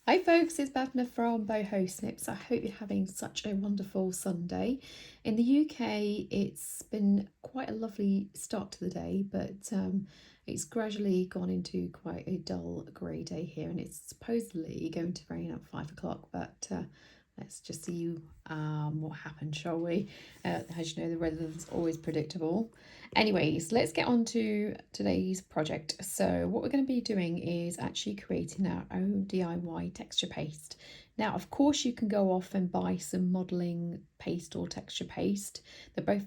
Hi folks, it's Bevna from Boho Snips. I hope you're having such a wonderful Sunday. In the UK, it's been quite a lovely start to the day, but it's gradually gone into quite a dull grey day here, and it's supposedly going to rain at 5 o'clock, but let's just see what happens, shall we? As you know, the weather's always predictable. Anyways, let's get on to today's project. So what we're going to be doing is actually creating our own DIY texture paste. Now, of course, you can go off and buy some modelling paste or texture paste. They're both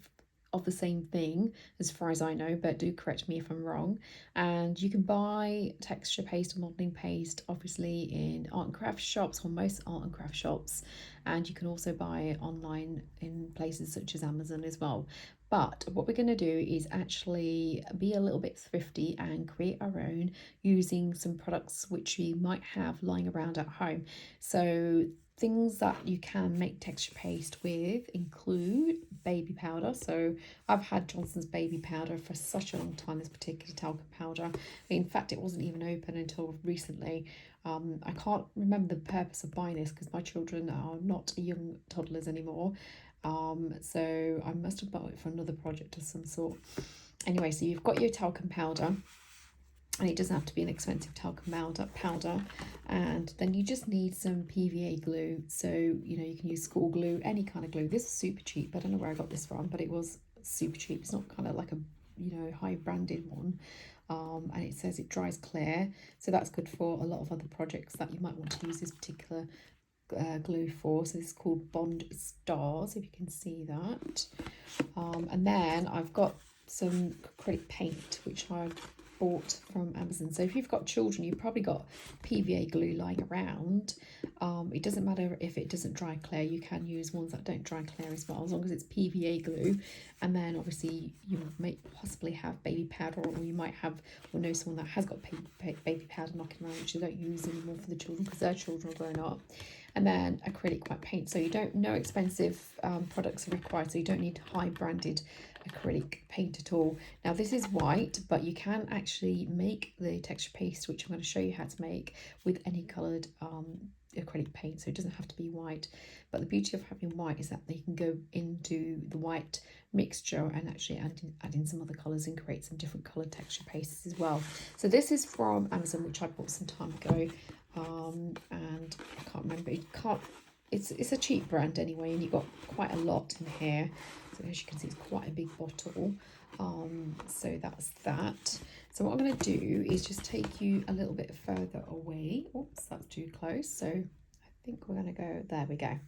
of the same thing as far as I know, but do correct me if I'm wrong. And you can buy texture paste or modelling paste obviously in art and craft shops, or most art and craft shops, and you can also buy it online in places such as Amazon as well. But what we're going to do is actually be a little bit thrifty and create our own using some products which we might have lying around at home. So things that you can make texture paste with include baby powder. So I've had Johnson's baby powder for such a long time, this particular talcum powder. In fact, it wasn't even open until recently. I can't remember the purpose of buying this because my children are not young toddlers anymore. So I must have bought it for another project of some sort. Anyway, so you've got your talcum powder, and it doesn't have to be an expensive talcum powder, and then you just need some PVA glue. So you know, you can use school glue, any kind of glue. This is super cheap. I don't know where I got this from, but it was super cheap. It's not kind of like a, you know, high branded one. And it says it dries clear, so that's good for a lot of other projects that you might want to use this particular glue for. So this is called Bond Stars, if you can see that. And then I've got some acrylic paint which I've bought from Amazon. So if you've got children, you've probably got PVA glue lying around. It doesn't matter if it doesn't dry clear, you can use ones that don't dry clear as well, as long as it's PVA glue. And then obviously you may possibly have baby powder, or you might have, or know someone that has got baby powder knocking around, which they don't use anymore for the children because their children are grown up. And then acrylic white paint. So you don't, no expensive products are required, so you don't need high branded acrylic paint at all. Now this is white, but you can actually make the texture paste, which I'm going to show you how to make, with any coloured acrylic paint, so it doesn't have to be white. But the beauty of having white is that you can go into the white mixture and actually add in some other colours and create some different coloured texture pastes as well. So this is from Amazon, which I bought some time ago, and I can't remember, it's a cheap brand anyway, and you've got quite a lot in here. So as you can see, it's quite a big bottle. So that's that. So what I'm going to do is just take you a little bit further away. Oops, that's too close. So I think we're going to go, there we go.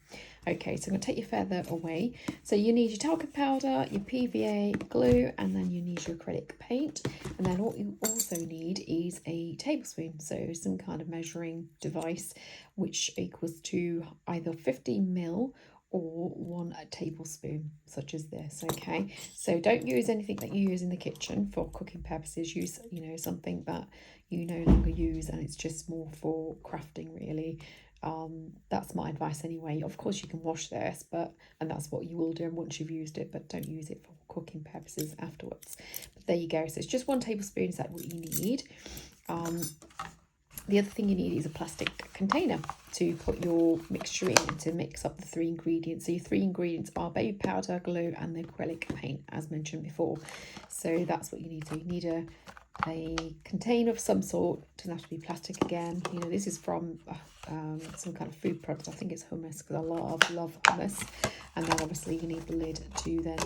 Okay, so I'm going to take you further away. So you need your talcum powder, your PVA glue, and then you need your acrylic paint. And then what you also need is a tablespoon, so some kind of measuring device, which equals to either 15 ml or 1 tablespoon, such as this. Okay, so don't use anything that you use in the kitchen for cooking purposes. Use, you know, something that you no longer use and it's just more for crafting, really. That's my advice anyway. Of course you can wash this, but, and that's what you will do once you've used it, but don't use it for cooking purposes afterwards. But there you go. So it's just 1 tablespoon, is that what you need. The other thing you need is a plastic container to put your mixture in, to mix up the 3 ingredients. So your 3 ingredients are baby powder, glue, and the acrylic paint, as mentioned before. So that's what you need. So you need a container of some sort. It doesn't have to be plastic again. You know, this is from some kind of food product. I think it's hummus, because I love hummus. And then obviously you need the lid to then,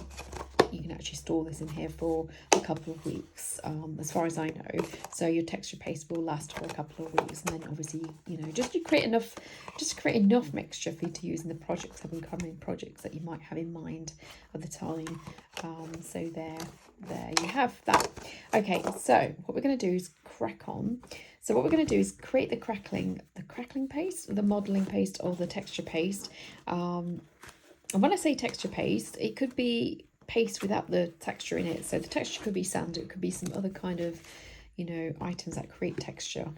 you can actually store this in here for a couple of weeks, as far as I know. So your texture paste will last for a couple of weeks, and then obviously, you know, just to create enough mixture for you to use in the projects, up-and-coming projects that you might have in mind at the time. So there you have that. Okay, so what we're going to do is crack on. So what we're going to do is create the crackling paste, the modelling paste, or the texture paste. And when I say texture paste, it could be paste without the texture in it. So the texture could be sand, it could be some other kind of, you know, items that create texture.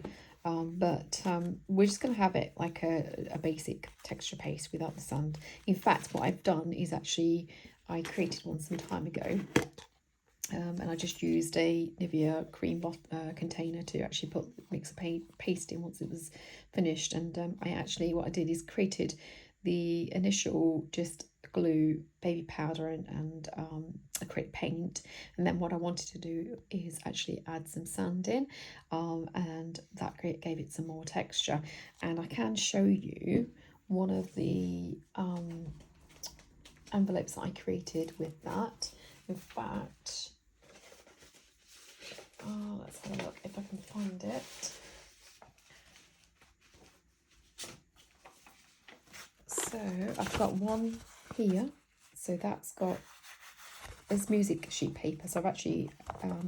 But we're just going to have it like a basic texture paste without the sand. In fact, what I've done is actually, I created one some time ago, And I just used a Nivea cream container to actually mix the paste in once it was finished. And what I did is created the initial just glue, baby powder, and acrylic paint. And then what I wanted to do is actually add some sand in, and that gave it some more texture. And I can show you one of the envelopes that I created with that. In fact, let's have a look if I can find it. So I've got one here. So that's got this music sheet paper. So I've actually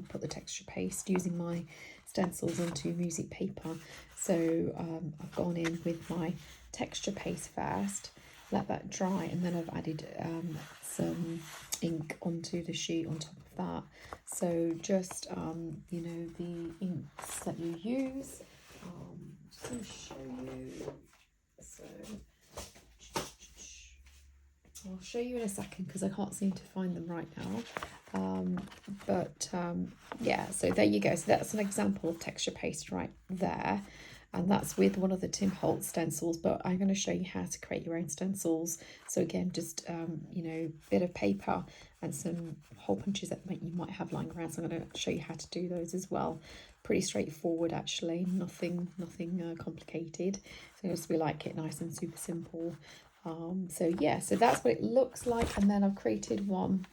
put the texture paste using my stencils onto music paper. So I've gone in with my texture paste first, let that dry, and then I've added some ink onto the sheet on top of that. So just you know, the inks that you use. Just going to show you. So I'll show you in a second because I can't seem to find them right now. Yeah, so there you go. So that's an example of texture paste right there. And that's with one of the Tim Holtz stencils, but I'm going to show you how to create your own stencils. So again, just, you know, bit of paper and some hole punches that you might have lying around. So I'm going to show you how to do those as well. Pretty straightforward, actually, nothing complicated. So just we like it nice and super simple. So yeah, so that's what it looks like. And then I've created one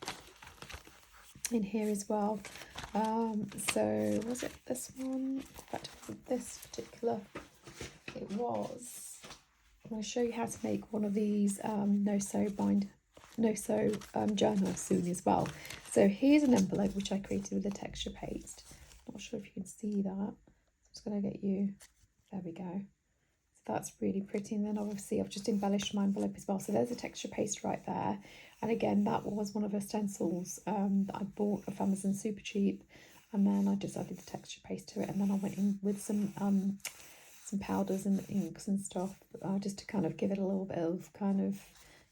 in here as well. So was it this one? In fact, this particular, it was. I'm going to show you how to make one of these no-sew journals soon as well. So here's an envelope which I created with the texture paste. Not sure if you can see that. I'm just going to get you. There we go. So that's really pretty. And then obviously I've just embellished my envelope as well. So there's a texture paste right there. And again, that was one of the stencils that I bought off Amazon super cheap. And then I just added the texture paste to it. And then I went in with some powders and inks and stuff, just to kind of give it a little bit of kind of,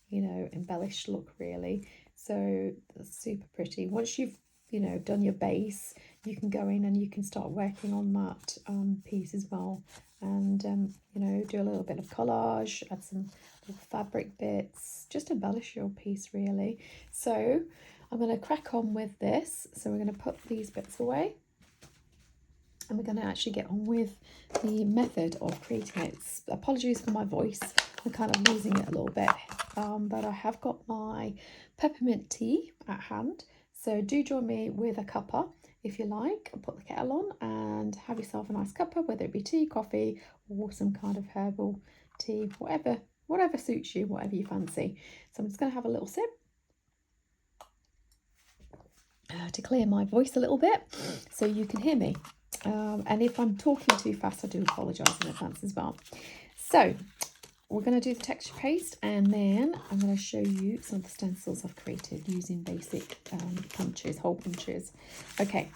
you know, embellished look really. So that's super pretty. Once you've, you know, done your base, you can go in and you can start working on that piece as well. And, you know, do a little bit of collage, add some little fabric bits, just embellish your piece really. So I'm going to crack on with this. So we're going to put these bits away. And we're going to actually get on with the method of creating it. Apologies for my voice, I'm kind of losing it a little bit. But I have got my peppermint tea at hand. So do join me with a cuppa if you like. Put the kettle on and have yourself a nice cuppa, whether it be tea, coffee, or some kind of herbal tea, whatever suits you, whatever you fancy. So I'm just going to have a little sip to clear my voice a little bit so you can hear me. And if I'm talking too fast, I do apologise in advance as well. So we're going to do the texture paste, and then I'm going to show you some of the stencils I've created using basic punches, hole punches. Okay,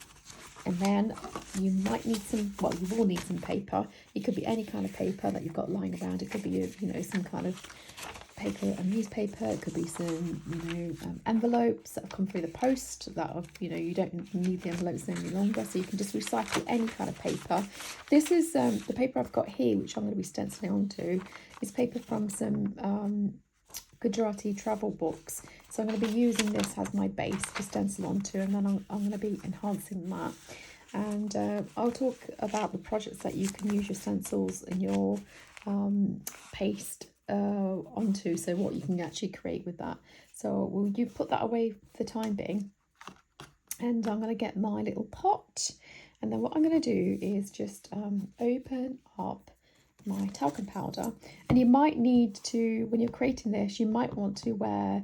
and then you might need some, well, you will need some paper. It could be any kind of paper that you've got lying around. It could be, you know, some kind of paper and newspaper. It could be some, you know, envelopes that have come through the post that have, you know, you don't need the envelopes any longer, so you can just recycle any kind of paper. This is the paper I've got here, which I'm going to be stenciling onto, is paper from some Gujarati travel books. So I'm going to be using this as my base to stencil onto, and then I'm going to be enhancing that. And I'll talk about the projects that you can use your stencils and your paste onto, so what you can actually create with that. So will you put that away for the time being, and I'm going to get my little pot, and then what I'm going to do is just open up my talcum powder. And you might need to, when you're creating this, you might want to wear,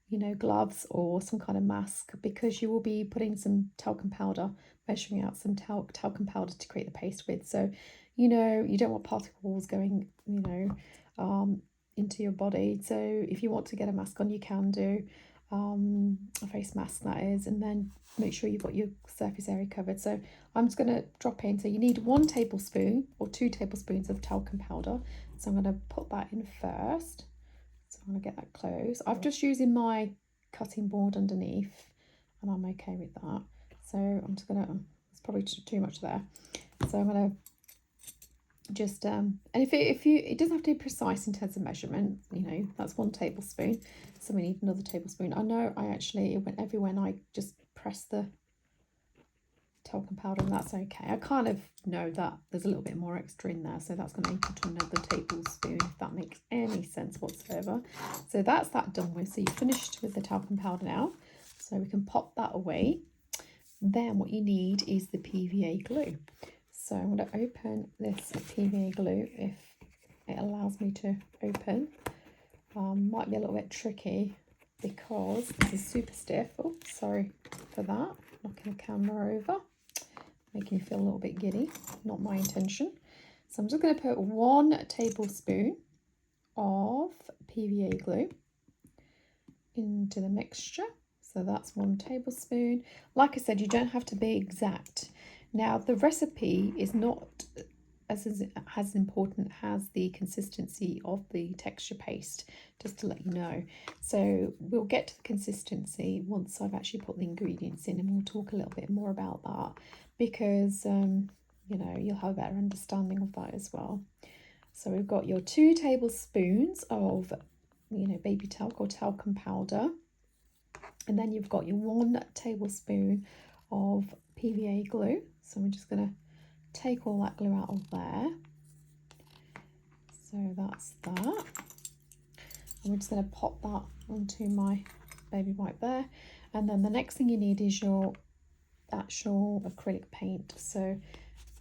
you know, gloves or some kind of mask, because you will be putting some talcum powder, measuring out some talcum powder to create the paste with. So, you know, you don't want particles going, you know, into your body. So if you want to get a mask on, you can do a face mask, that is, and then make sure you've got your surface area covered. So I'm just going to drop in. So you need 1 tablespoon or 2 tablespoons of talcum powder. So I'm going to put that in first. So I'm going to get that close. I've just using my cutting board underneath, and I'm okay with that. So I'm just gonna, it's probably too much there. So I'm gonna just and if you it doesn't have to be precise in terms of measurement, you know, that's 1 tablespoon, so we need another tablespoon. I know I actually, it went everywhere and I just pressed the talcum powder, and that's okay. I kind of know that there's a little bit more extra in there, so that's going to equal to another tablespoon, if that makes any sense whatsoever. So that's that done with. So you're finished with the talcum powder now, so we can pop that away. Then what you need is the PVA glue. So I'm going to open this PVA glue if it allows me to open. Might be a little bit tricky because this is super stiff. Oh, sorry for that. Knocking the camera over, making you feel a little bit giddy. Not my intention. So I'm just going to put 1 tablespoon of PVA glue into the mixture. So that's 1 tablespoon. Like I said, you don't have to be exact. Now, the recipe is not as important as the consistency of the texture paste, just to let you know. So we'll get to the consistency once I've actually put the ingredients in, and we'll talk a little bit more about that, because you know, you'll have a better understanding of that as well. So we've got your 2 tablespoons of, you know, baby talc or talcum powder, and then you've got your 1 tablespoon of PVA glue. So we're just going to take all that glue out of there. So that's that. And we're just going to pop that onto my baby wipe there. And then the next thing you need is your actual acrylic paint. So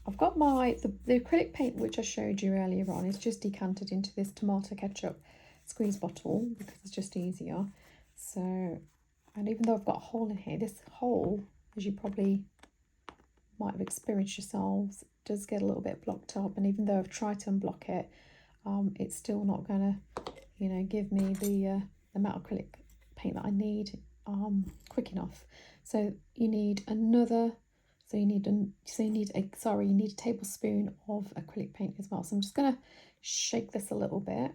I've got the acrylic paint which I showed you earlier on is just decanted into this tomato ketchup squeeze bottle because it's just easier. So, and even though I've got a hole in here, this hole, as you probably might have experienced yourselves, does get a little bit blocked up, and even though I've tried to unblock it, it's still not going to, you know, give me the amount of acrylic paint that I need quick enough. So you need another, you need a tablespoon of acrylic paint as well. So I'm just going to shake this a little bit.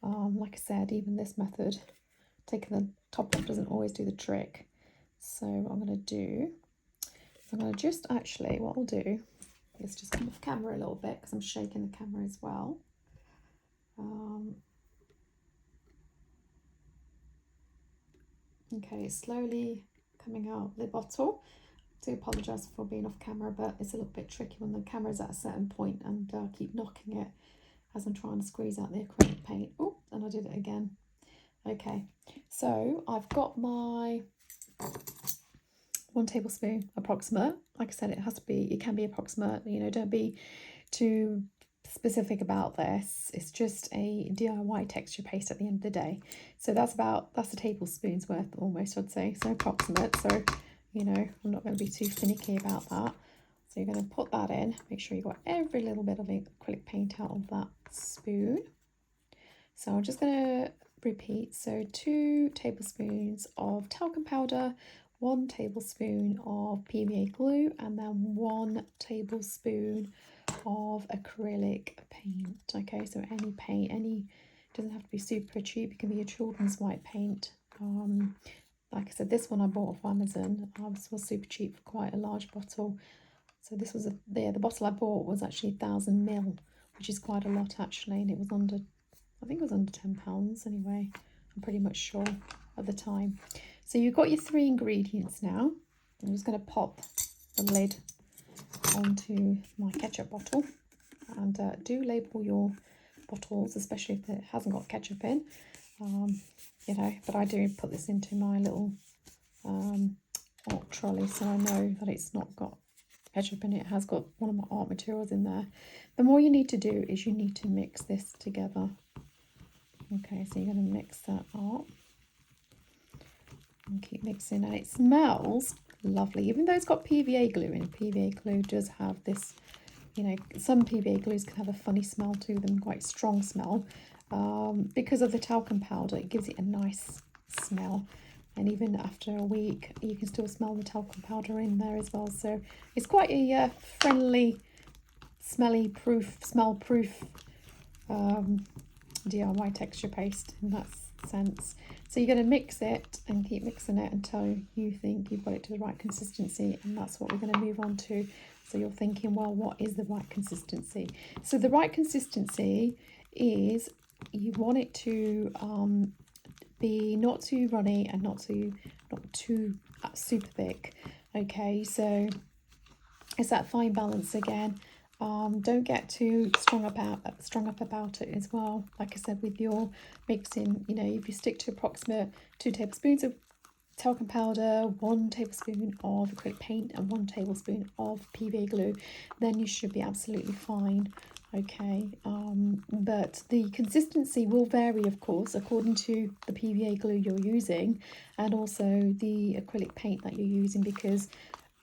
Like I said, even this method, taking the top off doesn't always do the trick. So what I'm going to do, I'm going to just actually, what I'll do is just come off camera a little bit because I'm shaking the camera as well. Okay, it's slowly coming out of the bottle. I do apologise for being off camera, but it's a little bit tricky when the camera's at a certain point and I keep knocking it as I'm trying to squeeze out the acrylic paint. Oh, and I did it again. Okay, so I've got my 1 tablespoon approximate. Like I said, it can be approximate, you know, don't be too specific about this. It's just a DIY texture paste at the end of the day. So that's a tablespoon's worth almost, I'd say. So approximate. So, you know, I'm not going to be too finicky about that. So you're going to put that in. Make sure you got every little bit of acrylic paint out of that spoon. So I'm just going to repeat. So 2 tablespoons of talcum powder, 1 tablespoon of PVA glue, and then 1 tablespoon of acrylic paint. Okay, so any paint, doesn't have to be super cheap, it can be a children's white paint. Like I said, this one I bought off Amazon. This was super cheap for quite a large bottle. So this was the bottle I bought was actually 1000 ml, which is quite a lot actually, and it was under, I think it was under £10 anyway, I'm pretty much sure at the time. So you've got your 3 ingredients now. I'm just going to pop the lid onto my ketchup bottle, and do label your bottles, especially if it hasn't got ketchup in, you know, but I do put this into my little art trolley, so I know that it's not got ketchup in it. It has got one of my art materials in there. The more you need to do is you need to mix this together. Okay, so you're going to mix that up and keep mixing, and it smells lovely, even though it's got PVA glue in. PVA glue does have this, you know, some PVA glues can have a funny smell to them, quite strong smell. Because of the talcum powder, it gives it a nice smell, and even after a week you can still smell the talcum powder in there as well. So it's quite a friendly, smell proof DIY texture paste, and sense. So you're going to mix it and keep mixing it until you think you've got it to the right consistency, and that's what we're going to move on to. So you're thinking, well, what is the right consistency? So the right consistency is you want it to be not too runny and not too super thick. Okay, so it's that fine balance again. Don't get too strung up about it as well. Like I said, with your mixing, you know, if you stick to approximate 2 tablespoons of talcum powder, 1 tablespoon of acrylic paint and 1 tablespoon of PVA glue, then you should be absolutely fine. Okay, but the consistency will vary, of course, according to the PVA glue you're using and also the acrylic paint that you're using, because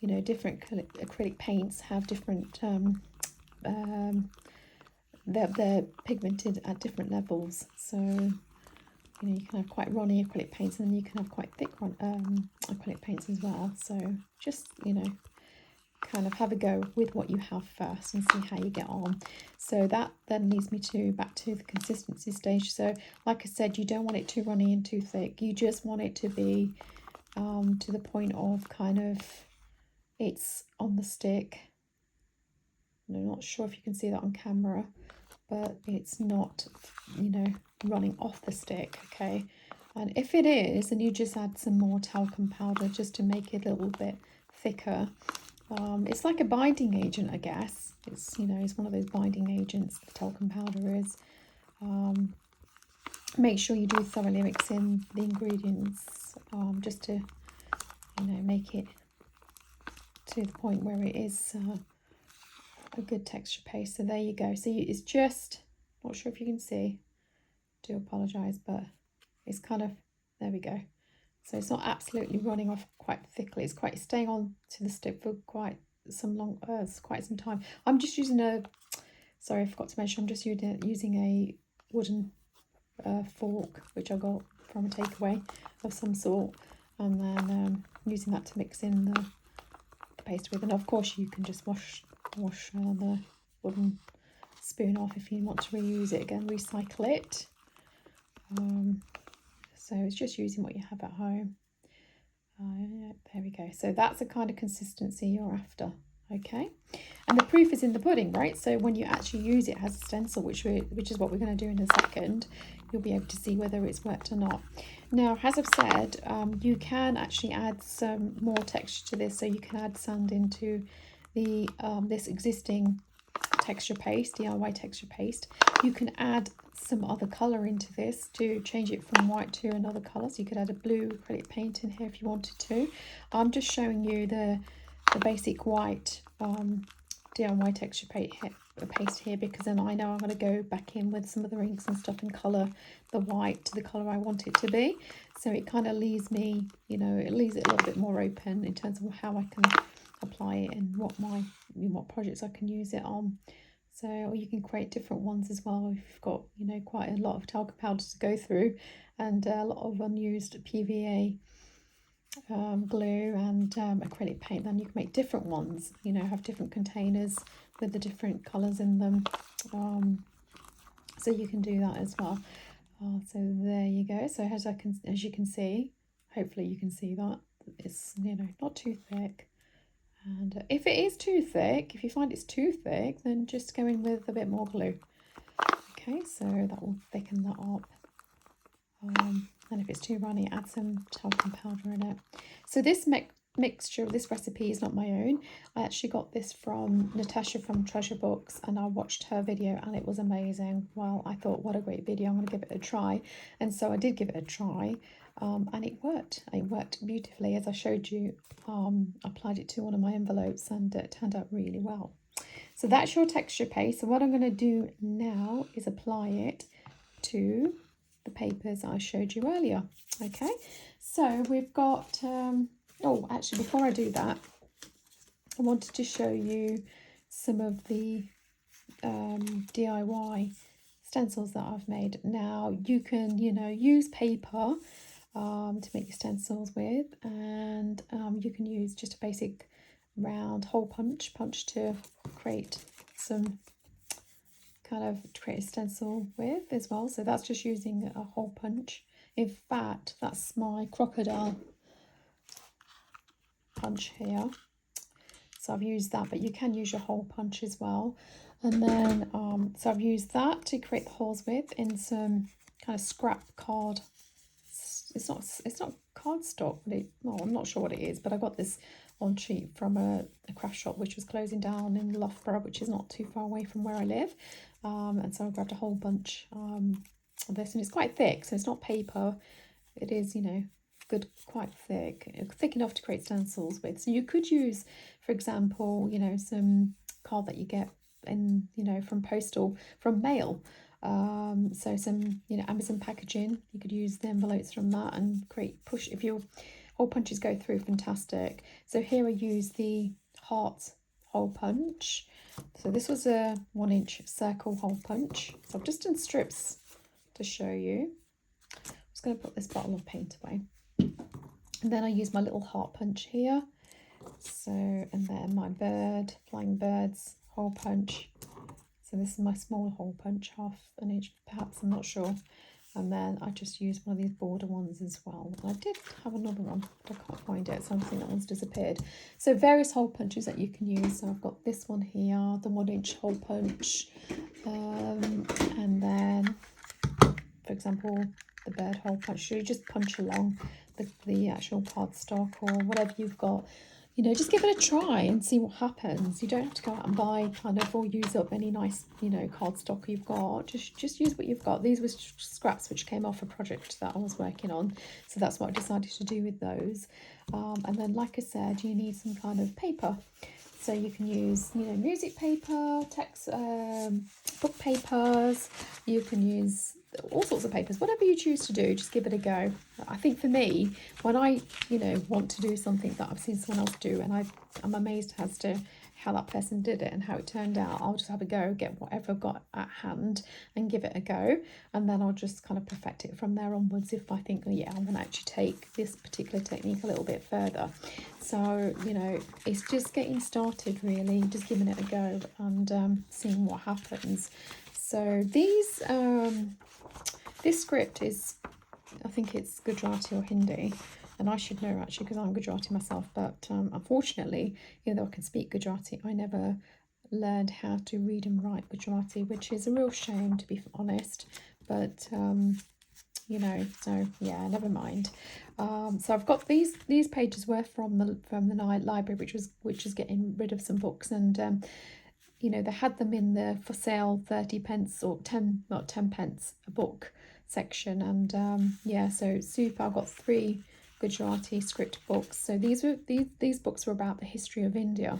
you know different acrylic paints have different they're pigmented at different levels. So you know, you can have quite runny acrylic paints and then you can have quite thick acrylic paints as well. So just, you know, kind of have a go with what you have first and see how you get on. So that then leads me to back to the consistency stage. So like I said, you don't want it too runny and too thick. You just want it to be to the point of kind of it's on the stick. I'm not sure if you can see that on camera, but it's not, you know, running off the stick. Okay, and if it is, then you just add some more talcum powder just to make it a little bit thicker. It's like a binding agent, I guess. It's, you know, it's one of those binding agents, the talcum powder is. Make sure you do thoroughly mix in the ingredients just to, you know, make it to the point where it is a good texture paste. So there you go. So it's just, not sure if you can see, do apologise, but it's kind of, there we go. So it's not absolutely running off quite thickly. It's quite staying on to the stick for quite some time. I'm just using sorry, I forgot to mention, I'm just using a wooden fork, which I got from a takeaway of some sort, and then using that to mix in the paste with. And of course you can just wash the wooden spoon off if you want to reuse it again, recycle it. So it's just using what you have at home. There we go. So that's the kind of consistency you're after. Okay, and the proof is in the pudding, right? So when you actually use it as a stencil, which is what we're going to do in a second, you'll be able to see whether it's worked or not. Now, as I've said, you can actually add some more texture to this. So you can add sand into the this existing texture paste, DIY texture paste. You can add some other colour into this to change it from white to another colour. So you could add a blue acrylic paint in here if you wanted to. I'm just showing you the basic white DIY texture paste here, because then I know I'm going to go back in with some of the inks and stuff and colour the white to the colour I want it to be. So it kind of leaves me, you know, it leaves it a little bit more open in terms of how I can apply it and what projects I can use it on. So, or you can create different ones as well if you've got, you know, quite a lot of talcum powder to go through and a lot of unused PVA glue and acrylic paint. Then you can make different ones, you know, have different containers with the different colours in them. So you can do that as well. So there you go. So as you can see, hopefully you can see that it's, you know, not too thick. And if it is too thick, if you find it's too thick, then just go in with a bit more glue. Okay, so that will thicken that up. And if it's too runny, add some talcum powder in it. So this mixture, this recipe is not my own. I actually got this from Natasha from Treasure Books, and I watched her video and it was amazing. Well, I thought, what a great video, I'm going to give it a try. And so I did give it a try. And it worked. It worked beautifully, as I showed you. Applied it to one of my envelopes and it turned out really well. So that's your texture paste. So what I'm going to do now is apply it to the papers I showed you earlier. Okay, so we've got oh, actually, before I do that, I wanted to show you some of the DIY stencils that I've made. Now you can, you know, use paper to make your stencils with, and you can use just a basic round hole punch to create some kind of create a stencil with as well. So that's just using a hole punch. In fact, that's my crocodile punch here. So I've used that, but you can use your hole punch as well. And then, so I've used that to create the holes with in some kind of scrap card. It's not cardstock, but well, I'm not sure what it is, but I got this on cheap from a craft shop which was closing down in Loughborough, which is not too far away from where I live. And so I grabbed a whole bunch of this, and it's quite thick, so it's not paper. It is, you know, good, quite thick enough to create stencils with. So you could use, for example, you know, some card that you get in, you know, from mail. So some, you know, Amazon packaging, you could use the envelopes from that and push, if your hole punches go through, fantastic. So here I use the heart hole punch. So this was a 1-inch circle hole punch. So I've just done strips to show you. I'm just going to put this bottle of paint away. And then I use my little heart punch here. So, and then my flying birds hole punch. So this is my small hole punch, 1/2 inch perhaps, I'm not sure. And then I just used one of these border ones as well. I did have another one, but I can't find it, so I think that one's disappeared. So various hole punches that you can use. So I've got this one here, the 1-inch hole punch. And then, for example, the bird hole punch. So you just punch along the actual cardstock or whatever you've got. You know, just give it a try and see what happens. You don't have to go out and buy kind of or use up any nice, you know, cardstock you've got. Just use what you've got. These were scraps which came off a project that I was working on. So that's what I decided to do with those. And then, like I said, you need some kind of paper. So you can use, you know, music paper, text, book papers. You can use all sorts of papers, whatever you choose to do, just give it a go. I think for me, when I, you know, want to do something that I've seen someone else do and I'm amazed as to how that person did it and how it turned out, I'll just have a go, get whatever I've got at hand and give it a go, and then I'll just kind of perfect it from there onwards if I think, oh yeah, I want to actually take this particular technique a little bit further. So, you know, it's just getting started really, just giving it a go and seeing what happens. So these this script is, I think it's Gujarati or Hindi, and I should know actually because I'm Gujarati myself, but unfortunately, even though I can speak Gujarati, I never learned how to read and write Gujarati, which is a real shame, to be honest. But you know, so yeah, never mind. So I've got these pages were from the library, which is getting rid of some books, and you know, they had them in the for sale 30p or 10, not 10p a book section, and yeah, so super. I've got 3 Gujarati script books. So these books were about the history of India,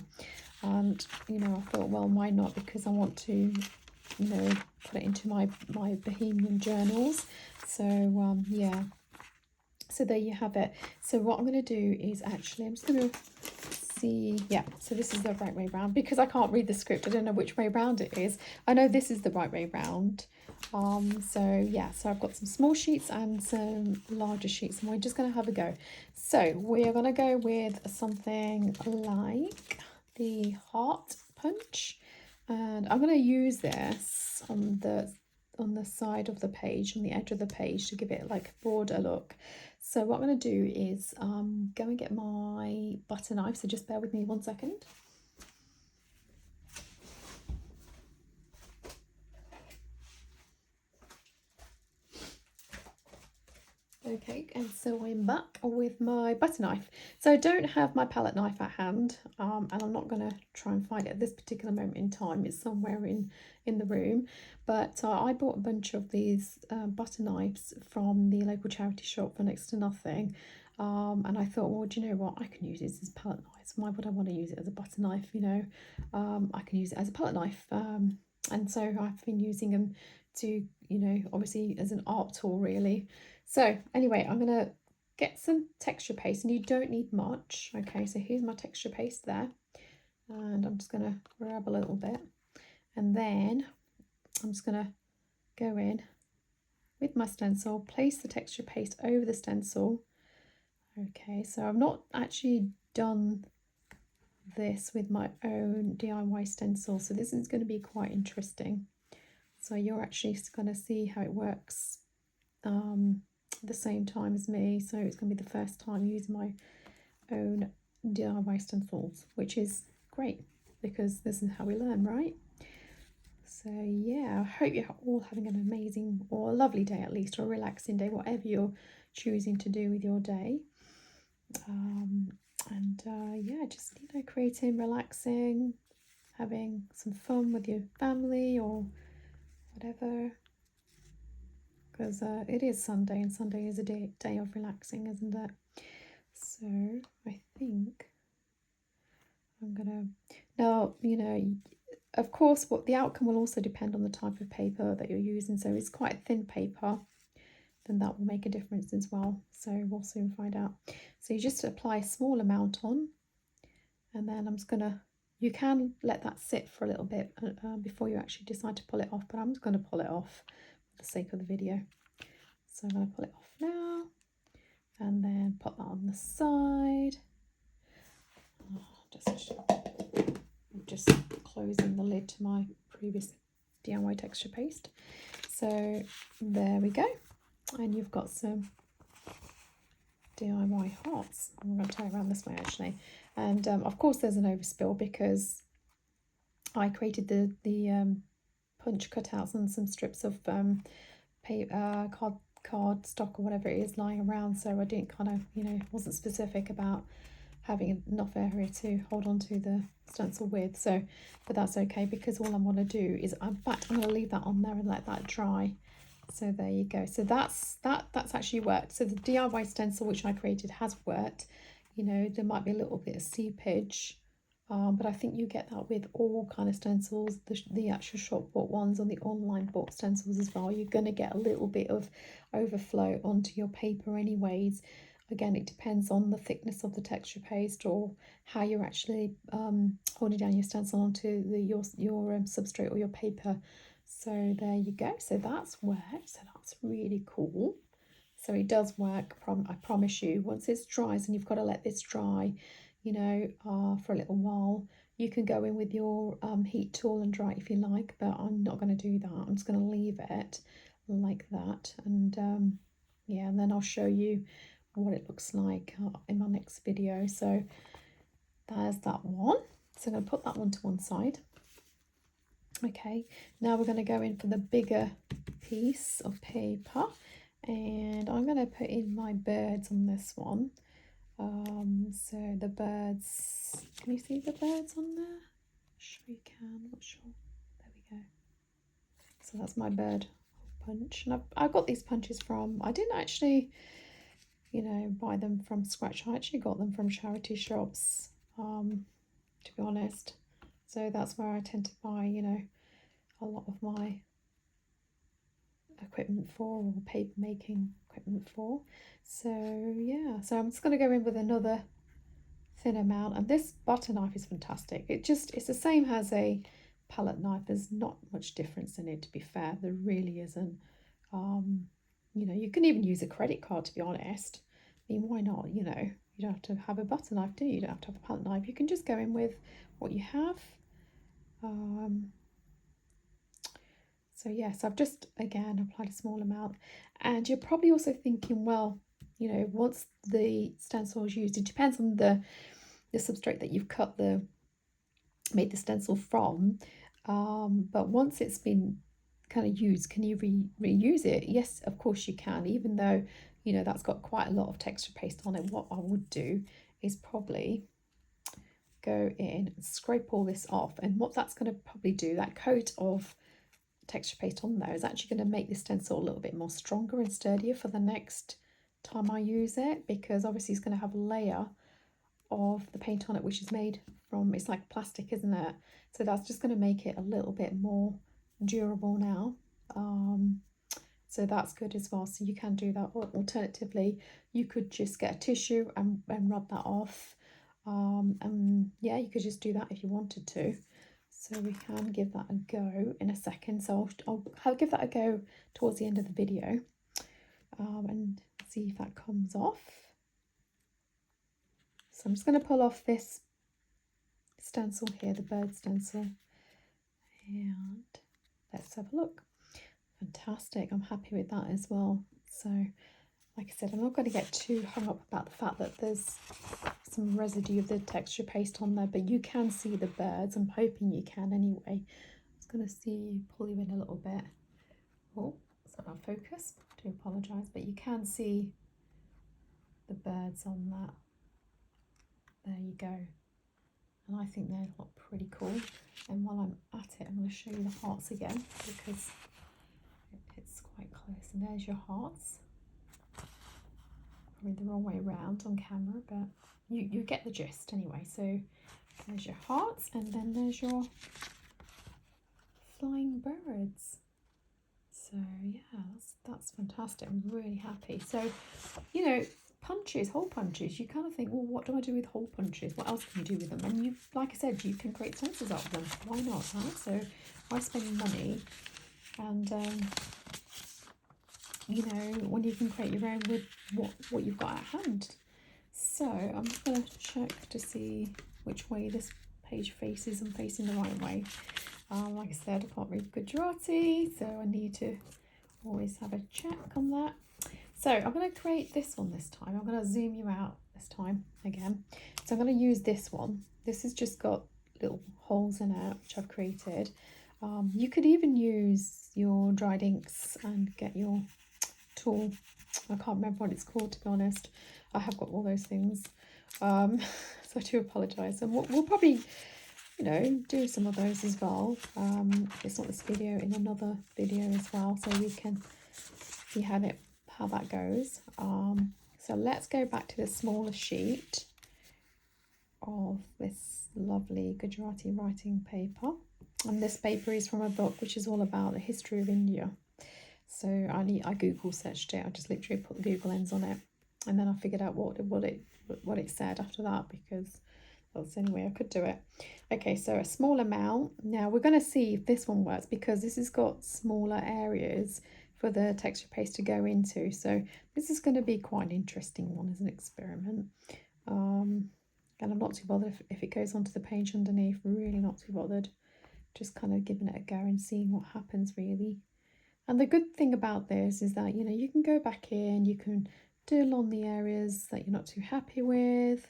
and you know, I thought, well, why not, because I want to, you know, put it into my Bohemian journals. So yeah, so there you have it. So what I'm going to do is actually, I'm just going to see, yeah, so this is the right way round, because I can't read the script, I don't know which way round it is. I know this is the right way round. So yeah, so I've got some small sheets and some larger sheets, and we're just going to have a go. So we're going to go with something like the heart punch, and I'm going to use this on the side of the page, on the edge of the page, to give it like a broader look. So what I'm going to do is go and get my butter knife, so just bear with me 1 second. Okay, and so I'm back with my butter knife. So I don't have my palette knife at hand, and I'm not going to try and find it at this particular moment in time. It's somewhere in the room, but I bought a bunch of these butter knives from the local charity shop for next to nothing, and I thought, well, do you know what, I can use it as palette knives. Why would I want to use it as a butter knife? You know, I can use it as a palette knife, and so I've been using them to, you know, obviously as an art tool really. So anyway, I'm going to get some texture paste, and you don't need much. Okay, so here's my texture paste there, and I'm just going to grab a little bit, and then I'm just going to go in with my stencil, place the texture paste over the stencil. Okay, so I've not actually done this with my own DIY stencil, so this is going to be quite interesting. So you're actually going to see how it works at the same time as me, so it's going to be the first time using my own DIY stencils, which is great because this is how we learn, right? So yeah, I hope you're all having an amazing or a lovely day at least, or a relaxing day, whatever you're choosing to do with your day. Yeah, just creating, relaxing, having some fun with your family or whatever, because it is Sunday, and Sunday is a day of relaxing, isn't it? So I think I'm gonna now, of course, what the outcome will also depend on the type of paper that you're using. So it's quite a thin paper, then that will make a difference as well. So we'll soon find out. So you just apply a small amount on, and then I'm just gonna, you can let that sit for a little bit before you actually decide to pull it off, but I'm just going to pull it off for the sake of the video. So I'm going to pull it off now, and then put that on the side. Just closing the lid to my previous DIY texture paste. So there we go, and you've got some DIY hearts. I'm going to turn it around this way actually, and of course there's an overspill because I created the punch cutouts and some strips of paper, card stock or whatever it is lying around, so I didn't wasn't specific about having enough area to hold on to the stencil with. So but that's okay, because all I'm going to do is I'm going to leave that on there and let that dry. So there you go. So that's actually worked. So the DIY stencil which I created has worked. There might be a little bit of seepage, but I think you get that with all kind of stencils, the actual shop bought ones and the online bought stencils as well. You're going to get a little bit of overflow onto your paper anyways. Again, it depends on the thickness of the texture paste or how you're actually holding down your stencil onto your substrate or your paper. So there you go. So that's worked. So that's really cool. So it does work, I promise you. Once it's dry, and you've got to let this dry, for a little while. You can go in with your heat tool and dry it if you like, but I'm not going to do that. I'm just going to leave it like that, and yeah, and then I'll show you what it looks like in my next video. So there's that one. So I'm going to put that one to one side. Okay, now we're going to go in for the bigger piece of paper, and I'm going to put in my birds on this one. So the birds, can you see the birds on there? Sure you can, not sure. There we go. So that's my bird punch, and I got these punches from, I didn't actually buy them from scratch. I actually got them from charity shops, to be honest. So that's where I tend to buy a lot of my equipment for, or paper making equipment for. So yeah, so I'm just going to go in with another thin amount, and this butter knife is fantastic. It's the same as a palette knife. There's not much difference in it, to be fair. There really isn't. You can even use a credit card, to be honest. I mean, why not? You don't have to have a butter knife, do you? You don't have to have a palette knife. You can just go in with what you have. So yes, I've just again applied a small amount, and you're probably also thinking, well, once the stencil is used, it depends on the substrate that you've made the stencil from, but once it's been kind of used, can you reuse it? Yes, of course you can, even though that's got quite a lot of texture paste on it. What I would do is probably go in and scrape all this off, and what that's going to probably do, that coat of texture paste on there, is actually going to make the stencil a little bit more stronger and sturdier for the next time I use it, because obviously it's going to have a layer of the paint on it which is made from, it's like plastic, isn't it? So that's just going to make it a little bit more durable now. So that's good as well. So you can do that, or alternatively you could just get a tissue and rub that off, and yeah, you could just do that if you wanted to. So we can give that a go in a second. So I'll give that a go towards the end of the video, and see if that comes off. So I'm just going to pull off this stencil here, the bird stencil, and let's have a look. Fantastic, I'm happy with that as well. So like I said, I'm not going to get too hung up about the fact that there's some residue of the texture paste on there, but you can see the birds. I'm hoping you can anyway. I was going to pull you in a little bit. Oh, it's not on focus. I do apologise, but you can see the birds on that. There you go. And I think they look pretty cool. And while I'm at it, I'm going to show you the hearts again because it's quite close. And there's your hearts. Probably the wrong way around on camera, but you get the gist anyway. So there's your hearts, and then there's your flying birds. So yeah, that's fantastic. I'm really happy. So, you know, punches, hole punches, you kind of think, well, what do I do with hole punches? What else can you do with them? And you, like I said, you can create stencils out of them. Why not, right? So why spend money? And you know, when you can create your own with what you've got at hand. So I'm just going to check to see which way this page faces. I'm facing the right way. Like I said, I can't read Gujarati, so I need to always have a check on that. So I'm going to create this one this time. I'm going to zoom you out this time again. So I'm going to use this one. This has just got little holes in it, which I've created. You could even use your dried inks and get your tool. I can't remember what it's called, to be honest. I have got all those things. So I do apologise. And we'll probably, you know, do some of those as well. If it's not this video, in another video as well, so we can see how that goes. So let's go back to the smaller sheet of this lovely Gujarati writing paper. And this paper is from a book which is all about the history of India. So I Google searched it. I just literally put the Google lens on it, and then I figured out what it said after that, because that's the only way I could do it. Okay, so a small amount. Now we're going to see if this one works, because this has got smaller areas for the texture paste to go into. So this is going to be quite an interesting one as an experiment. And I'm not too bothered if it goes onto the page underneath. Really not too bothered. Just kind of giving it a go and seeing what happens, really. And the good thing about this is that, you know, you can go back in, you can doodle on the areas that you're not too happy with.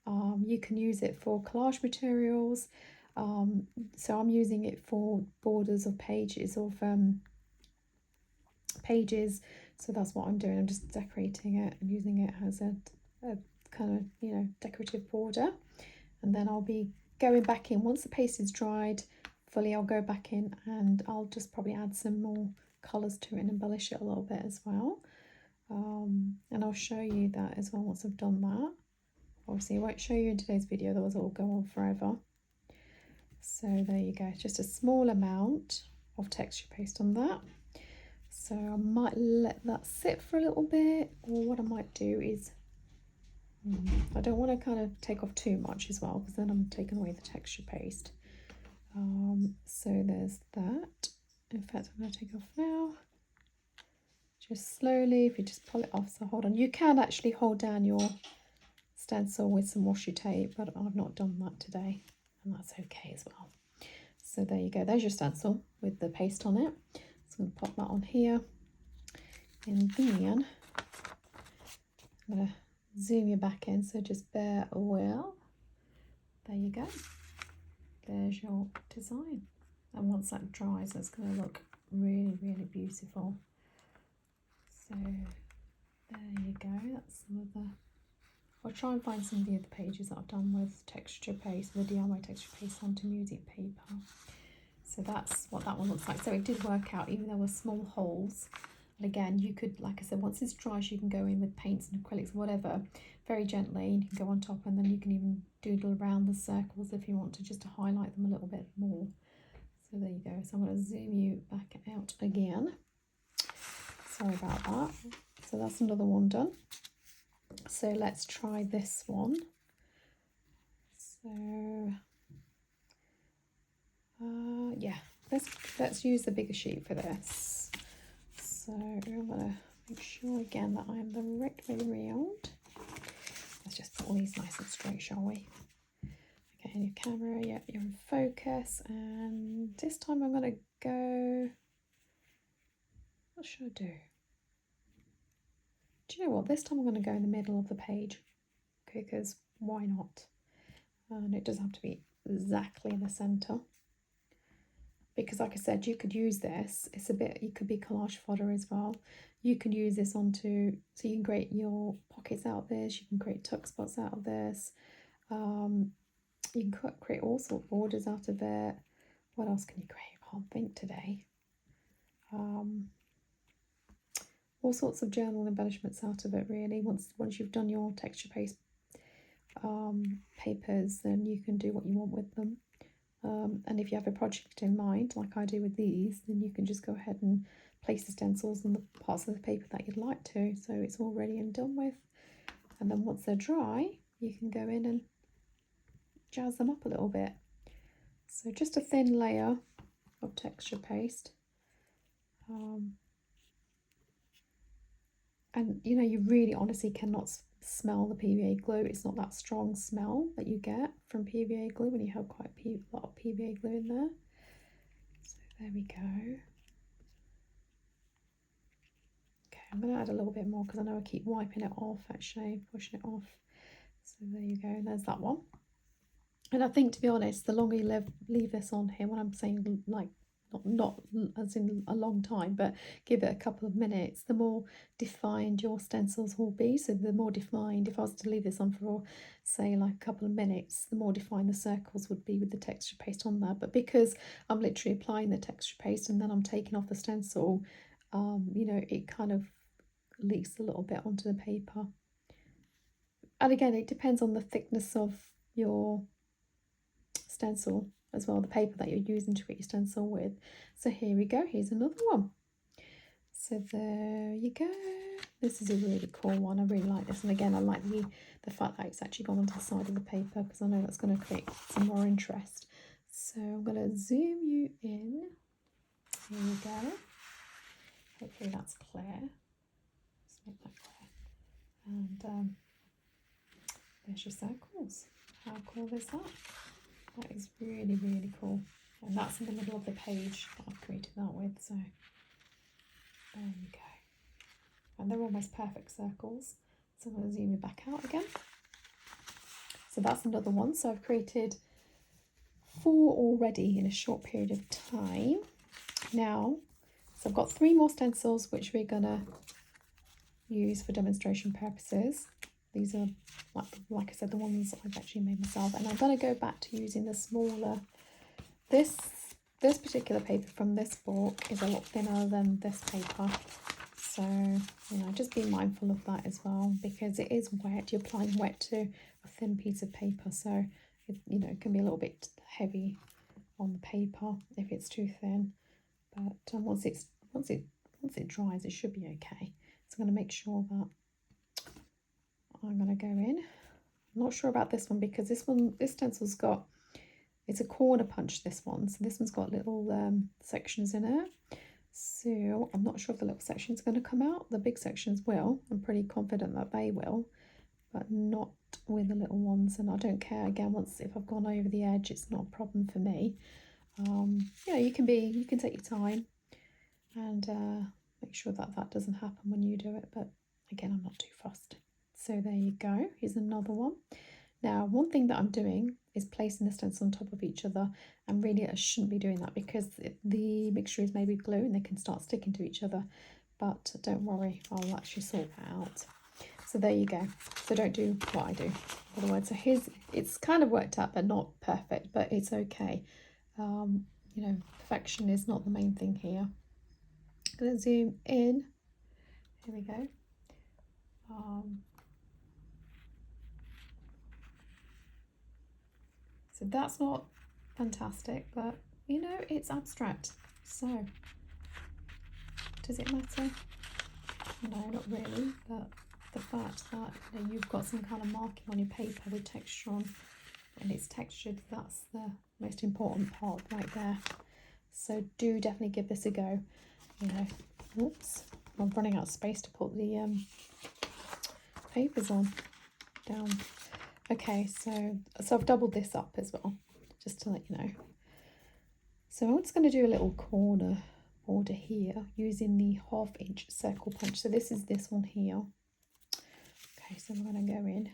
You can use it for collage materials. So I'm using it for borders of pages So that's what I'm doing. I'm just decorating it and using it as a kind of, you know, decorative border. And then I'll be going back in once the paste is dried fully. I'll go back in and I'll just probably add some more colours to it and embellish it a little bit as well. And I'll show you that as well once I've done that. Obviously I won't show you in today's video, those will go on forever. So there you go, just a small amount of texture paste on that. So I might let that sit for a little bit, or what I might do is, I don't want to kind of take off too much as well, because then I'm taking away the texture paste. So there's that. In fact, I'm going to take off now. Just slowly, if you just pull it off. So hold on. You can actually hold down your stencil with some washi tape, but I've not done that today, and that's okay as well. So there you go. There's your stencil with the paste on it. So I'm going to pop that on here. And then I'm going to zoom you back in, so just bear well. There you go. There's your design. And once that dries, it's going to look really, really beautiful. So there you go. That's some of the... I'll try and find some of the other pages that I've done with texture paste, the DIY texture paste onto music paper. So that's what that one looks like. So it did work out, even though there were small holes. And again, you could, like I said, once it's dry, you can go in with paints and acrylics, whatever, very gently. You can go on top, and then you can even doodle around the circles if you want to, just to highlight them a little bit more. So there you go. So I'm going to zoom you back out again. Sorry about that. So that's another one done. So let's try this one. So yeah, let's use the bigger sheet for this. So I'm gonna make sure again that I'm the right way around. Let's just put all these nice and straight, shall we? Okay, and your camera, yeah, you're in focus. And this time I'm gonna go, what should I do? Do you know what? This time I'm going to go in the middle of the page, because why not? And it doesn't have to be exactly in the centre. Because like I said, you could use this. It's a bit, you could be collage fodder as well. You can use this onto, so you can create your pockets out of this. You can create tuck spots out of this. You can create all sorts of borders out of it. What else can you create? I can't think today. All sorts of journal embellishments out of it, really. Once you've done your texture paste papers, then you can do what you want with them. And if you have a project in mind, like I do with these, then you can just go ahead and place the stencils on the parts of the paper that you'd like to, so it's all ready and done with. And then once they're dry, you can go in and jazz them up a little bit. So just a thin layer of texture paste. And you know, you really honestly cannot smell the PVA glue. It's not that strong smell that you get from PVA glue when you have quite a lot of PVA glue in there. So there we go. Okay, I'm going to add a little bit more because I know I keep wiping it off, actually, pushing it off. So there you go, there's that one. And I think, to be honest, the longer you leave this on here, when I'm saying like, not as in a long time, but give it a couple of minutes, the more defined your stencils will be. So the more defined, if I was to leave this on for, say, like a couple of minutes, the more defined the circles would be with the texture paste on there. But because I'm literally applying the texture paste and then I'm taking off the stencil, you know, it kind of leaks a little bit onto the paper. And again, it depends on the thickness of your stencil as well, the paper that you're using to create your stencil with. So here we go, here's another one. So there you go. This is a really cool one. I really like this, and again I like the fact that it's actually gone onto the side of the paper, because I know that's going to create some more interest. So I'm going to zoom you in. Here we go. Hopefully that's clear. Let's make that clear. And there's your circles. How cool is that? That is really, really cool. And that's in the middle of the page that I've created that with, so there you go. And they're almost perfect circles. So I'm going to zoom you back out again. So that's another one. So I've created 4 already in a short period of time. Now, so I've got 3 more stencils which we're going to use for demonstration purposes. These are, like I said, the ones I've actually made myself, and I'm going to go back to using the smaller. This particular paper from this book is a lot thinner than this paper, so you know, just be mindful of that as well, because it is wet. You're applying wet to a thin piece of paper, so it, you know, it can be a little bit heavy on the paper if it's too thin. But once it dries, it should be okay. So I'm going to make sure that I'm going to go in. I'm not sure about this one, because this stencil's got, it's a corner punch, this one. So this one's got little sections in it. So I'm not sure if the little section's going to come out. The big sections will. I'm pretty confident that they will, but not with the little ones. And I don't care, again, if I've gone over the edge, it's not a problem for me. Yeah, you can take your time and make sure that doesn't happen when you do it. But again, I'm not too fussed. So there you go, here's another one. Now, one thing that I'm doing is placing the stencils on top of each other, and really I shouldn't be doing that because the mixture is maybe glue and they can start sticking to each other, but don't worry, I'll actually sort that out. So there you go. So don't do what I do, in other words. So here's, it's kind of worked out, but not perfect, but it's okay. You know, perfection is not the main thing here. I'm going to zoom in. Here we go. So that's not fantastic, but you know, it's abstract. So does it matter? No, not really. But the fact that, you know, you've got some kind of marking on your paper with texture on, and it's textured, that's the most important part right there. So do definitely give this a go. You know, whoops, I'm running out of space to put the papers on down. Okay, so I've doubled this up as well, just to let you know. So I'm just going to do a little corner border here using the 1/2 inch circle punch. So this is this one here. Okay, so we're going to go in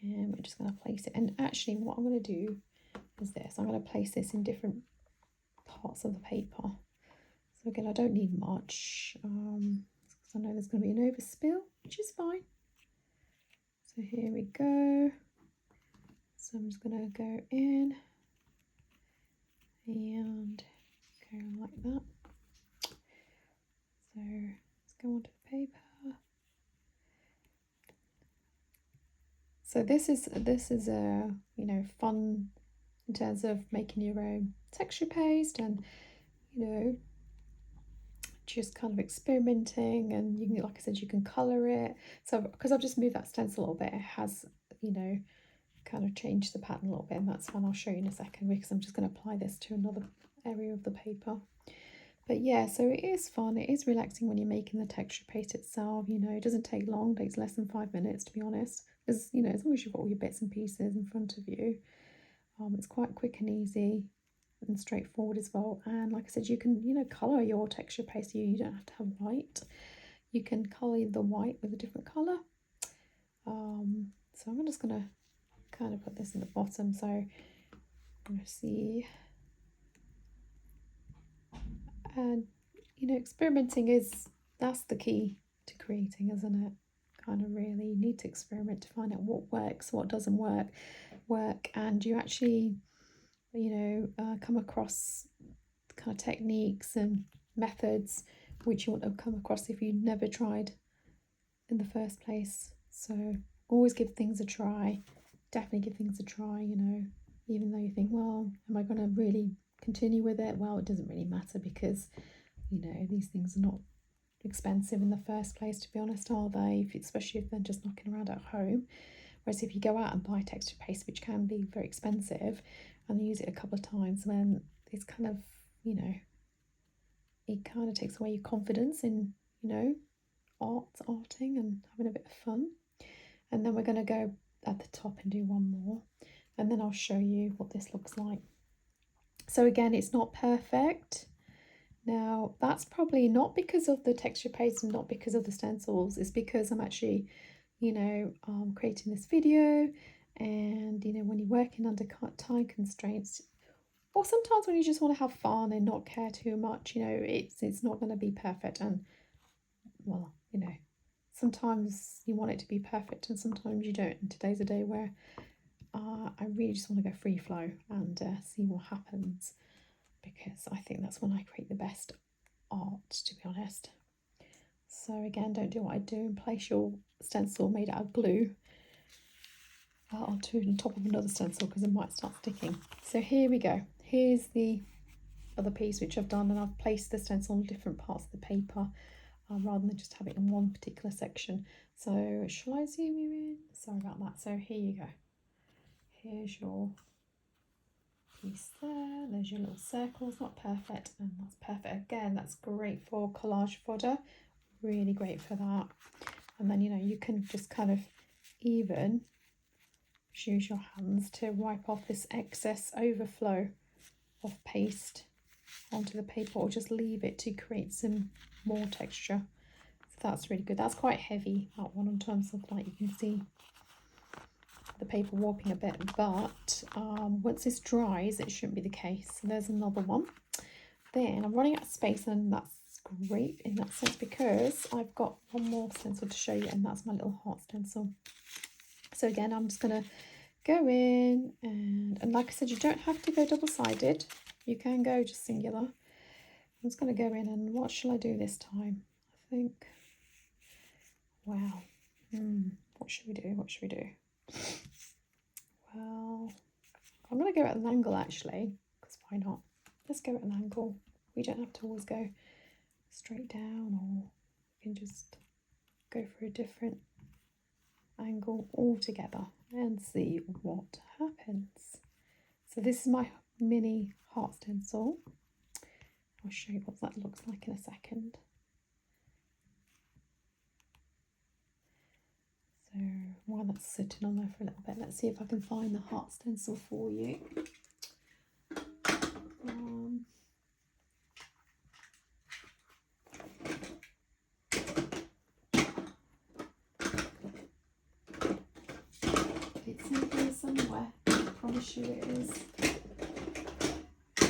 and we're just going to place it. And actually what I'm going to do is this. I'm going to place this in different parts of the paper. So again, I don't need much because I know there's going to be an overspill, which is fine. So here we go. So I'm just going to go in and go like that. So let's go onto the paper. So this is a fun in terms of making your own texture paste and just kind of experimenting, and you can, like I said, you can colour it. So because I've just moved that stencil a little bit, it has kind of changed the pattern a little bit, and that's fun. I'll show you in a second because I'm just going to apply this to another area of the paper. But yeah, so it is fun, it is relaxing when you're making the texture paste itself. It doesn't take long, it takes less than 5 minutes to be honest. As as long as you've got all your bits and pieces in front of you, it's quite quick and easy and straightforward as well. And like I said, you can colour your texture paste. You don't have to have white. You can colour the white with a different colour. So I'm just going to kind of put this in the bottom. So I'm going to see. And experimenting that's the key to creating, isn't it? Kind of really need to experiment to find out what works, what doesn't work, and you actually come across kind of techniques and methods which you wouldn't have come across if you'd never tried in the first place. So always give things a try. Definitely give things a try, even though you think, well, am I going to really continue with it? Well, it doesn't really matter because these things are not expensive in the first place, to be honest, are they? Especially if they're just knocking around at home. Whereas if you go out and buy texture paste, which can be very expensive, and use it a couple of times, then it's kind of it kind of takes away your confidence in arting and having a bit of fun. And then we're going to go at the top and do one more, and then I'll show you what this looks like. So again, it's not perfect. Now that's probably not because of the texture paste and not because of the stencils. It's because I'm actually creating this video, and when you're working under time constraints, or sometimes when you just want to have fun and not care too much, it's not going to be perfect. And well, sometimes you want it to be perfect and sometimes you don't. And today's a day where I really just want to go free flow and see what happens, because I think that's when I create the best art, to be honest. So again, don't do what I do and place your stencil made out of glue onto the top of another stencil, because it might start sticking. So here we go. Here's the other piece which I've done, and I've placed the stencil on different parts of the paper rather than just have it in one particular section. So shall I zoom you in? Sorry about that. So here you go. Here's your piece there. There's your little circles. Not perfect, and that's perfect. Again, that's great for collage fodder. Really great for that. And then you can just kind of even use your hands to wipe off this excess overflow of paste onto the paper, or just leave it to create some more texture. So that's really good. That's quite heavy, that one, in terms of, like, you can see the paper warping a bit, but once this dries it shouldn't be the case. So there's another one. Then I'm running out of space, and that's great in that sense because I've got one more stencil to show you, and that's my little heart stencil. So again, I'm just going to go in and like I said, you don't have to go double-sided. You can go just singular. I'm just going to go in, and what shall I do this time? I think, wow, what should we do? What should we do? Well, I'm going to go at an angle actually, because why not? Let's go at an angle. We don't have to always go straight down, or we can just go for a different angle altogether and see what happens. So this is my mini heart stencil. I'll show you what that looks like in a second. So while that's sitting on there for a little bit, let's see if I can find the heart stencil for you. promise you it is. I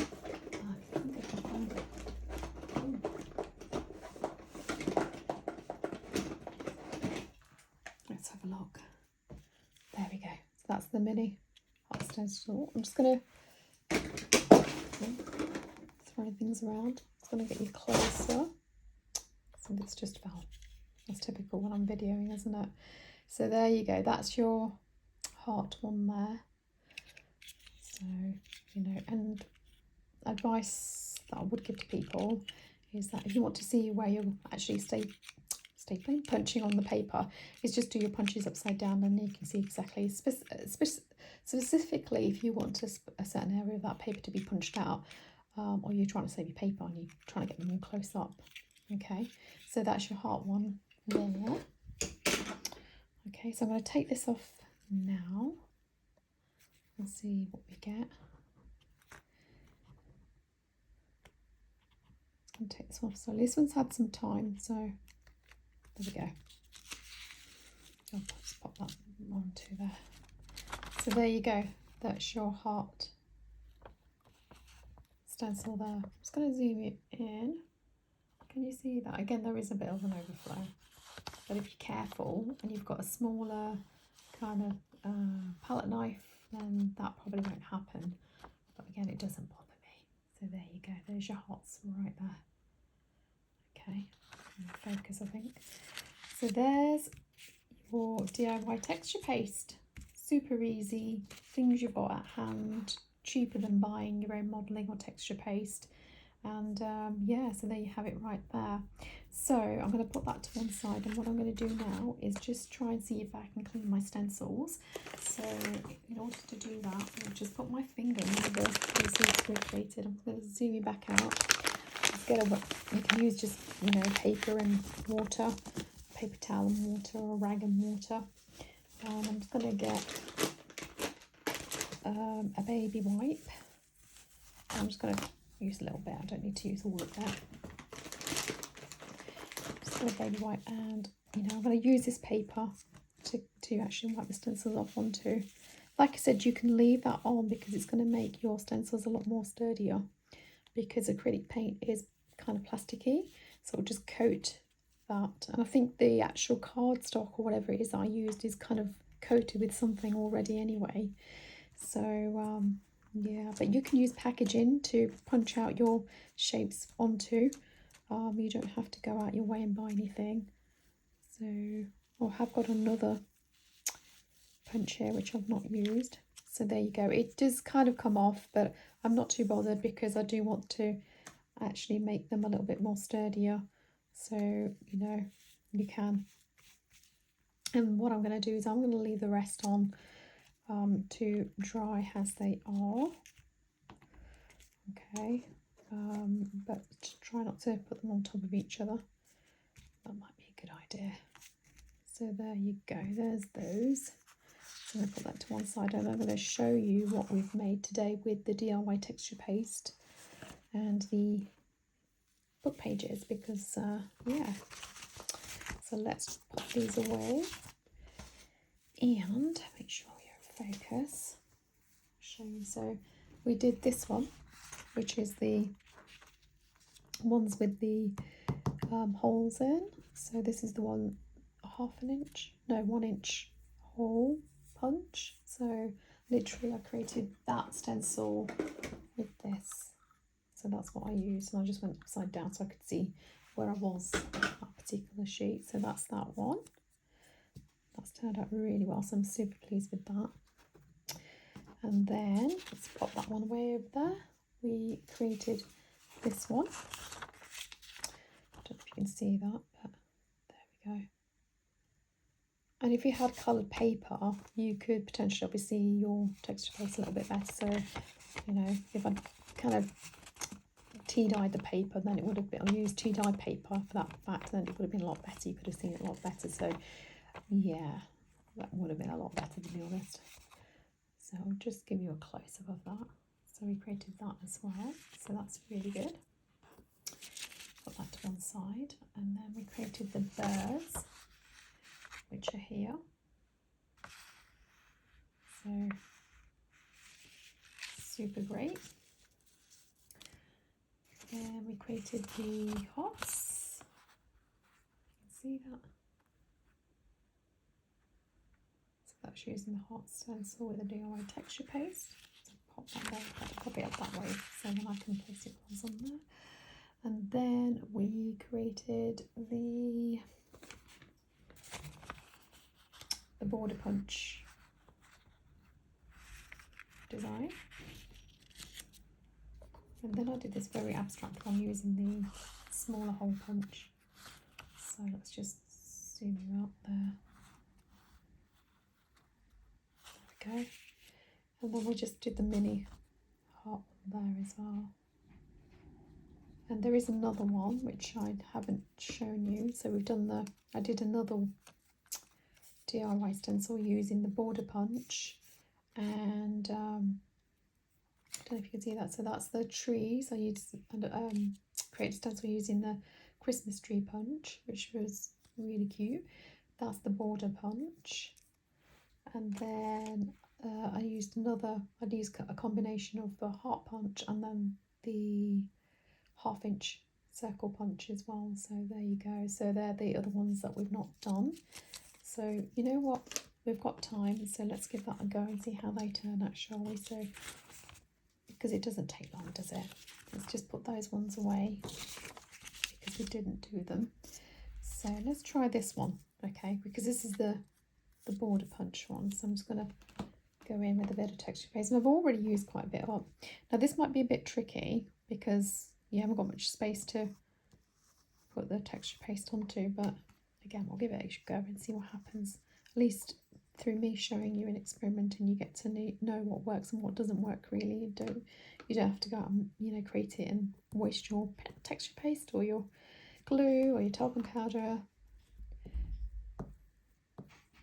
think I can find it. Let's have a look. There we go. So that's the mini heart stencil. I'm just going to throw things around. It's going to get you closer. So this just fell. That's typical when I'm videoing, isn't it? So there you go. That's your heart one there. So, you know, and advice that I would give to people is that if you want to see where you're actually stapling, punching on the paper, is just do your punches upside down, and you can see exactly, specifically if you want a certain area of that paper to be punched out, or you're trying to save your paper and you're trying to get them more close up. Okay, so that's your heart one there. Okay, so I'm going to take this off now and see what we get. I'm going to take this off. So this one's had some time, so there we go. I'll just pop that onto there. So there you go. That's your heart stencil there. I'm just going to zoom it in. Can you see that? Again, there is a bit of an overflow. But if you're careful and you've got a smaller kind of palette knife, then that probably won't happen. But again, it doesn't bother me. So there you go. There's your hearts right there. Okay, focus, I think. So there's your DIY texture paste. Super easy. Things you've got at hand. Cheaper than buying your own modelling or texture paste. And yeah, so there you have it right there. So I'm going to put that to one side, and what I'm going to do now is just try and see if I can clean my stencils. So in order to do that, I'll just put my finger in one of the pieces we created. I'm going to zoom you back out. You can use just, you know, paper and water, paper towel and water, or rag and water. I'm just going to get a baby wipe. I'm just going to use a little bit. I don't need to use all of that. Just got a baby wipe, and you know, I'm going to use this paper to actually wipe the stencils off onto. Like I said, you can leave that on because it's going to make your stencils a lot more sturdier, because acrylic paint is kind of plasticky, so it'll just coat that. And I think the actual cardstock or whatever it is that I used is kind of coated with something already anyway. So yeah, but you can use packaging to punch out your shapes onto. You don't have to go out your way and buy anything. So I have got another punch here which I've not used. So there you go. It does kind of come off, but I'm not too bothered because I do want to actually make them a little bit more sturdier. So, you know, you can. And what I'm going to do is I'm going to leave the rest on to dry as they are. Okay, but try not to put them on top of each other. That might be a good idea. So there you go, there's those. So I'm going to put that to one side, and I'm going to show you what we've made today with the DIY texture paste and the book pages, because yeah. So let's put these away and make sure you're in focus. I'll show you. So we did this one, which is the ones with the holes in. So this is the one 1 inch hole punch. So literally I created that stencil with this. So that's what I used, and I just went upside down so I could see where I was on that particular sheet. So that's that one. That's turned out really well, so I'm super pleased with that. And then let's pop that one away over there. We created this one. I don't know if you can see that, but there we go. And if you had coloured paper, you could potentially obviously your texture paste a little bit better. So, you know, if I kind of tea-dyed the paper, then it would have been, I used tea-dye paper for that fact, then it would have been a lot better. You could have seen it a lot better. So, yeah, that would have been a lot better, to be honest. So I'll just give you a close-up of that. So we created that as well. So that's really good. Put that to one side. And then we created the birds, which are here. So super great. And we created the hearts. You can see that. So that's using the heart stencil with the DIY texture paste. So pop that there, pop it up that way, so then I can place it on there. And then we created the border punch design. And then I did this very abstract one using the smaller hole punch. So let's just zoom you out there. There we go. And then we just did the mini heart one there as well. And there is another one which I haven't shown you. So we've done I did another DIY stencil using the border punch, and I don't know if you can see that. So that's the trees. I used created a stencil using the Christmas tree punch, which was really cute. That's the border punch, and then I used a combination of the heart punch and then the 1/2 inch circle punch as well. So there you go. So they're the other ones that we've not done. So you know what, we've got time, so let's give that a go and see how they turn out, shall we? So, because it doesn't take long, does it? Let's just put those ones away because we didn't do them. So let's try this one, okay, because this is the border punch one. So I'm just going to go in with a bit of texture paste, and I've already used quite a bit up. Now this might be a bit tricky because you haven't got much space to put the texture paste onto, but again, we'll give it a go and see what happens. At least through me showing you and experimenting, you get to know what works and what doesn't work. Really, you don't have to go out and create it and waste your texture paste or your glue or your talcum powder.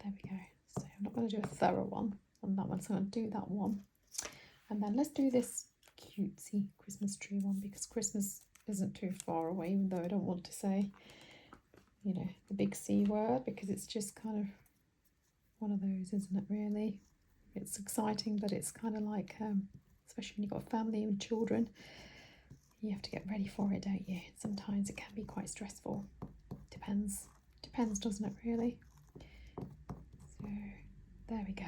There we go. So I'm not going to do a thorough one on that one, so I'm going to do that one, and then let's do this cutesy Christmas tree one, because Christmas isn't too far away, even though I don't want to say the big C word, because it's just kind of one of those, isn't it, really? It's exciting, but it's kind of like, especially when you've got a family and children, you have to get ready for it, don't you? Sometimes it can be quite stressful. Depends, doesn't it, really? So there we go.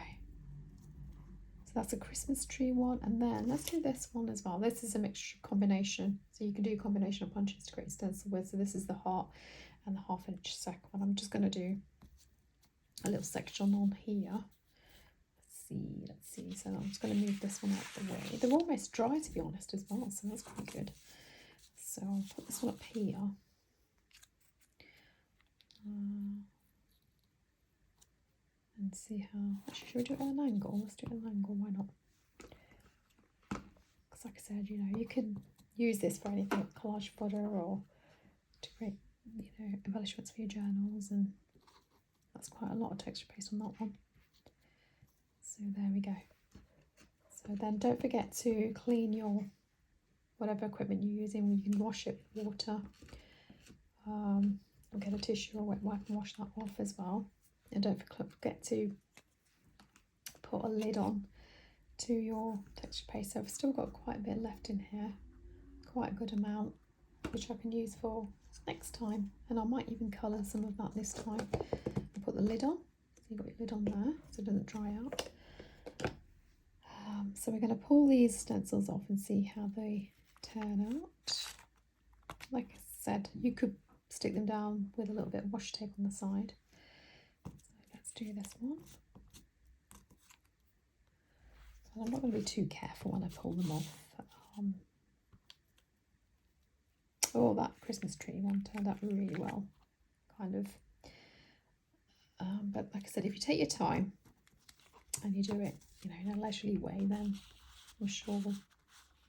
So that's a Christmas tree one, and then let's do this one as well. This is a mixture combination, so you can do a combination of punches to create a stencil with. So this is the heart and the 1/2 inch circle one. I'm just going to do a little section on here. Let's see. So I'm just going to move this one out of the way. They're almost dry, to be honest, as well, so that's quite good. So I'll put this one up here. And see how, actually, should we do it at an angle? Let's do it at an angle, why not? Because like I said, you can use this for anything, like collage fodder, or to create, embellishments for your journals, and that's quite a lot of texture paste on that one. So there we go. So then don't forget to clean your whatever equipment you're using. You can wash it with water, or get a tissue or wet wipe and wash that off as well. And don't forget to put a lid on to your texture paste. So I've still got quite a bit left in here, quite a good amount, which I can use for next time, and I might even colour some of that this time. And put the lid on, so you've got your lid on there so it doesn't dry out. So we're going to pull these stencils off and see how they turn out. Like I said, you could stick them down with a little bit of washi tape on the side. So let's do this one. And I'm not going to be too careful when I pull them off. Oh, that Christmas tree one turned out really well, kind of. But like I said, if you take your time and you do it, in a leisurely way, then I'm sure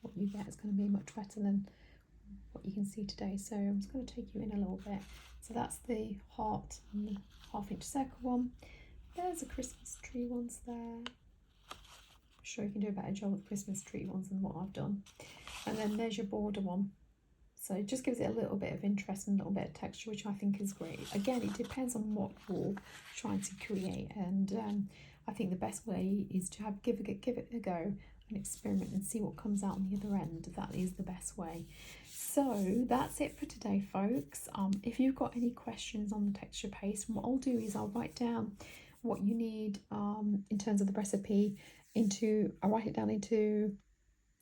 what you get is going to be much better than what you can see today. So I'm just going to take you in a little bit. So that's the heart and the 1/2 inch circle one. There's the Christmas tree ones there. I'm sure you can do a better job with Christmas tree ones than what I've done. And then there's your border one. So it just gives it a little bit of interest and a little bit of texture, which I think is great. Again, it depends on what you're trying to create, and I think the best way is to give it a go and experiment and see what comes out on the other end. That is the best way. So that's it for today, folks. If you've got any questions on the texture paste, what I'll do is I'll write down what you need in terms of the recipe I'll write it down into,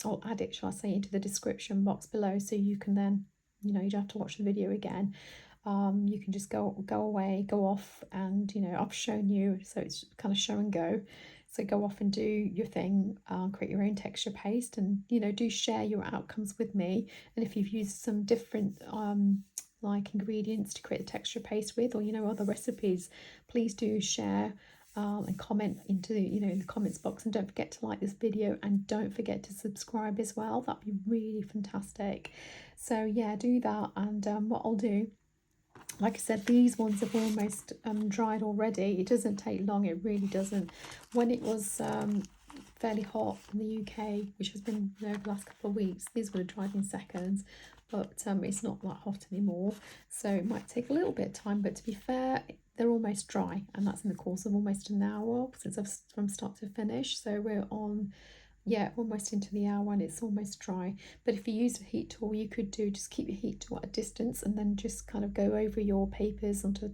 I'll add it, shall I say, into the description box below, so you can then, you don't have to watch the video again. You can just go away, go off, and I've shown you, so it's kind of show and go. So go off and do your thing, create your own texture paste, and do share your outcomes with me. And if you've used some different like ingredients to create the texture paste with, or other recipes, please do share and comment into in the comments box. And don't forget to like this video, and don't forget to subscribe as well. That'd be really fantastic. So yeah, do that. And what I'll do, like I said, these ones have almost dried already. It doesn't take long, it really doesn't. When it was fairly hot in the UK, which has been the last couple of weeks, these would have dried in seconds, but it's not that hot anymore, so it might take a little bit of time. But to be fair, they're almost dry, and that's in the course of almost an hour since from start to finish. So we're on, yeah, almost into the hour, and it's almost dry. But if you use a heat tool, you could just keep your heat tool at a distance, and then just kind of go over your papers onto the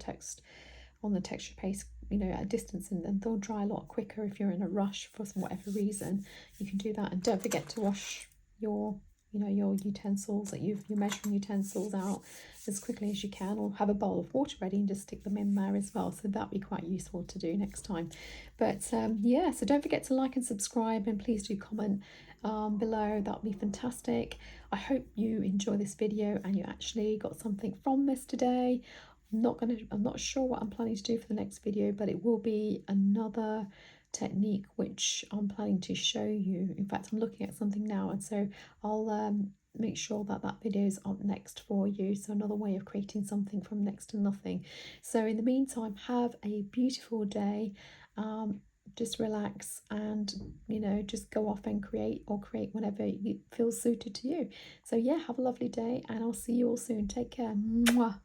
texture paste, at a distance, and then they'll dry a lot quicker. If you're in a rush for whatever reason, you can do that. And don't forget to wash your your utensils, that your measuring utensils out as quickly as you can, or have a bowl of water ready and just stick them in there as well. So that'd be quite useful to do next time. But yeah, so don't forget to like and subscribe, and please do comment below. That would be fantastic. I hope you enjoy this video and you actually got something from this today. I'm not sure what I'm planning to do for the next video, but it will be another technique which I'm planning to show you. In fact, I'm looking at something now, and so I'll make sure that video is up next for you. So another way of creating something from next to nothing. So in the meantime, have a beautiful day. Just relax, and just go off and create whenever you feel suited to you. So yeah, have a lovely day, and I'll see you all soon. Take care. Mwah.